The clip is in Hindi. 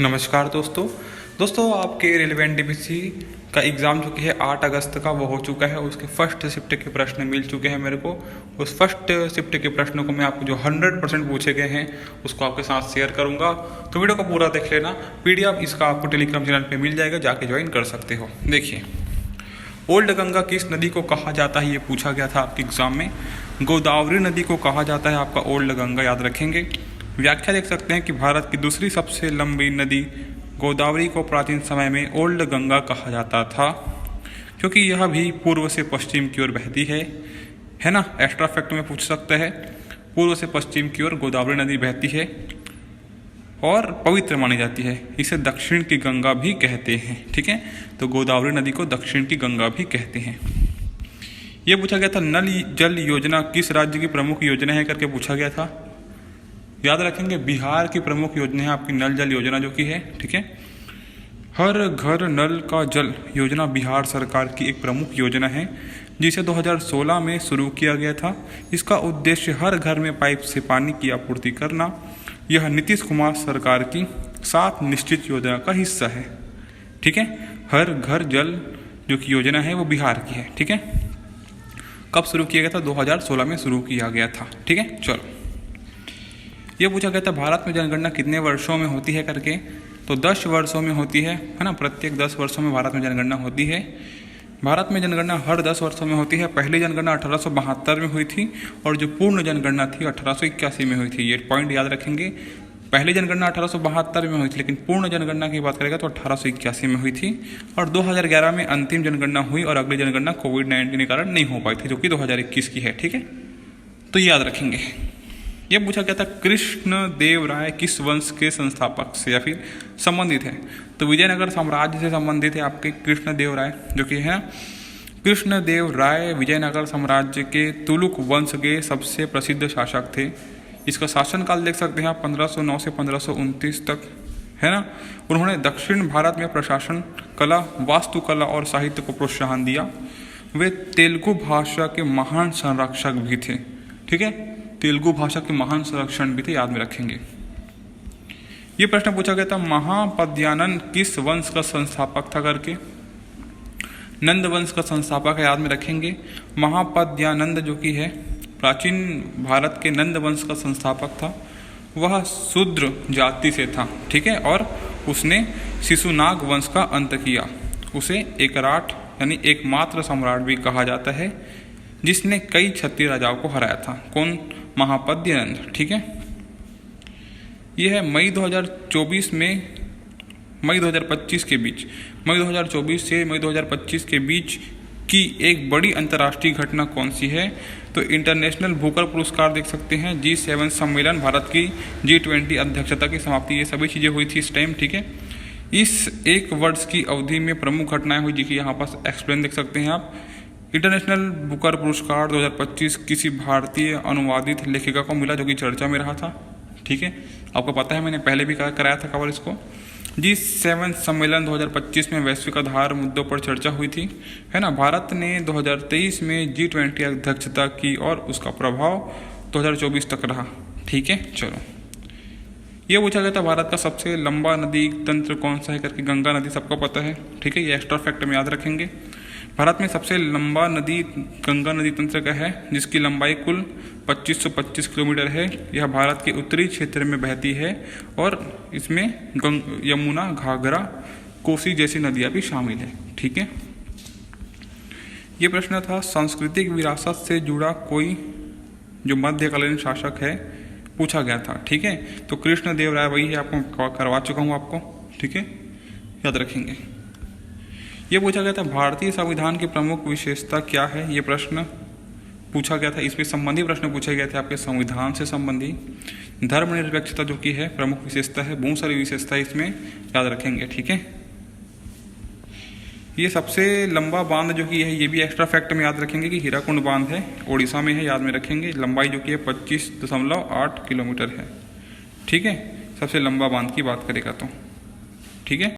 नमस्कार दोस्तों आपके रिलेवेंट डीपीसी का एग्ज़ाम जो कि है 8 अगस्त का वो हो चुका है। उसके फर्स्ट शिफ्ट के प्रश्न मिल चुके हैं मेरे को। उस फर्स्ट शिफ्ट के प्रश्नों को मैं आपको जो 100% पूछे गए हैं उसको आपके साथ शेयर करूंगा, तो वीडियो को पूरा देख लेना। पीडीएफ इसका आपको टेलीग्राम चैनल पे मिल जाएगा, जाके ज्वाइन कर सकते हो। देखिए, ओल्ड गंगा किस नदी को कहा जाता है ये पूछा गया था आपके एग्ज़ाम में। गोदावरी नदी को कहा जाता है आपका ओल्ड गंगा, याद रखेंगे। व्याख्या देख सकते हैं कि भारत की दूसरी सबसे लंबी नदी गोदावरी को प्राचीन समय में ओल्ड गंगा कहा जाता था, क्योंकि यह भी पूर्व से पश्चिम की ओर बहती है ना। एक्स्ट्रा फैक्ट में पूछ सकता है, पूर्व से पश्चिम की ओर गोदावरी नदी बहती है और पवित्र मानी जाती है। इसे दक्षिण की गंगा भी कहते हैं, ठीक है। तो गोदावरी नदी को दक्षिण की गंगा भी कहते हैं। ये पूछा गया था नल जल योजना किस राज्य की प्रमुख योजना है करके पूछा गया था। याद रखेंगे, बिहार की प्रमुख योजना है आपकी नल जल योजना जो कि है, ठीक है। हर घर नल का जल योजना बिहार सरकार की एक प्रमुख योजना है, जिसे 2016 में शुरू किया गया था। इसका उद्देश्य हर घर में पाइप से पानी की आपूर्ति करना। यह नीतीश कुमार सरकार की 7 निश्चित योजना का हिस्सा है, ठीक है। हर घर जल जो कि योजना है वो बिहार की है, ठीक है। कब शुरू किया गया था? 2016 में शुरू किया गया था, ठीक है। चलो, ये पूछा गया था भारत में जनगणना कितने वर्षों में होती है करके। तो 10 वर्षों में होती है ना। प्रत्येक 10 वर्षों में भारत में जनगणना होती है। भारत में जनगणना हर 10 वर्षों में होती है। पहली जनगणना 1872 में हुई थी और जो पूर्ण जनगणना थी 1881 में हुई थी। ये पॉइंट याद रखेंगे। पहली जनगणना 1872 में हुई थी, लेकिन पूर्ण जनगणना की बात करेगा तो 1881 में हुई थी। और 2011 में अंतिम जनगणना हुई और अगली जनगणना कोविड-19 के कारण नहीं हो पाई थी, जो कि 2021 की है, ठीक है। तो याद रखेंगे। ये पूछा गया था कृष्ण देव राय किस वंश के संस्थापक से या फिर संबंधित है। तो विजयनगर साम्राज्य से संबंधित है आपके कृष्ण देव राय, जो कि है कृष्ण देव राय विजयनगर साम्राज्य के तुलुक वंश के सबसे प्रसिद्ध शासक थे। इसका शासनकाल देख सकते हैं आप 1509 से 1529 तक, है ना। उन्होंने दक्षिण भारत में प्रशासन कला, वास्तुकला और साहित्य को प्रोत्साहन दिया। वे तेलुगु भाषा के महान संरक्षक भी थे, ठीक है। तेलुगु भाषा के महान संरक्षण भी थे, याद में रखेंगे। ये प्रश्न पूछा गया था महापद्यानंद किस वंश का संस्थापक था करके। नंद वंश का संस्थापक है, याद में रखेंगे। महापद्यानंद जो कि है प्राचीन भारत के नंद वंश का संस्थापक था। वह शूद्र जाति से था, ठीक है, और उसने शिशुनाग वंश का अंत किया। उसे एकराट यानी एकमात्र सम्राट भी कहा जाता है, जिसने कई क्षत्रिय राजाओं को हराया था। कौन? महापद्यानंद, ठीक है। यह है मई 2024 में मई 2025 के बीच, मई 2024 से मई 2025 के बीच की एक बड़ी अंतर्राष्ट्रीय घटना कौन सी है। तो इंटरनेशनल बुकर पुरस्कार देख सकते हैं, G7 सम्मेलन, भारत की G20 अध्यक्षता की समाप्ति, ये सभी चीज़ें हुई थी इस टाइम, ठीक है। इस एक वर्ष की अवधि में प्रमुख घटनाएं हुई, जिसकी यहाँ पास एक्सप्लेन देख सकते हैं आप। इंटरनेशनल बुकर पुरस्कार 2025 किसी भारतीय अनुवादित लेखिका को मिला, जो कि चर्चा में रहा था, ठीक है। आपको पता है, मैंने पहले भी कराया था कवर इसको। G7 सम्मेलन 2025 में वैश्विक आधार मुद्दों पर चर्चा हुई थी, है ना। भारत ने 2023 में G20 अध्यक्षता की और उसका प्रभाव 2024 तक रहा, ठीक है। चलो, ये पूछा गया था भारत का सबसे लंबा नदी तंत्र कौन सा है करके। गंगा नदी सबको पता है, ठीक है। ये एक्स्ट्रा फैक्ट में याद रखेंगे। भारत में सबसे लंबा नदी गंगा नदी तंत्र का है, जिसकी लंबाई कुल 2525 किलोमीटर है। यह भारत के उत्तरी क्षेत्र में बहती है और इसमें यमुना, घाघरा, कोसी जैसी नदियाँ भी शामिल है, ठीक है। ये प्रश्न था सांस्कृतिक विरासत से जुड़ा कोई जो मध्यकालीन शासक है, पूछा गया था, ठीक है। तो कृष्ण देव राय वही है, आपको करवा चुका हूँ आपको, ठीक है, याद रखेंगे। ये पूछा गया था भारतीय संविधान की प्रमुख विशेषता क्या है, ये प्रश्न पूछा गया था। इसमें संबंधी प्रश्न पूछे गए थे आपके संविधान से संबंधी। धर्मनिरपेक्षता जो कि है प्रमुख विशेषता है, बहुत सारी विशेषता इसमें याद रखेंगे, ठीक है। ये सबसे लंबा बांध जो कि है, ये भी एक्स्ट्रा फैक्ट में याद रखेंगे कि हीराकुंड बांध है, उड़ीसा में है, याद में रखेंगे। लंबाई जो कि है 25.8 किलोमीटर है, ठीक है। सबसे लंबा बांध की बात करेगा तो, ठीक है।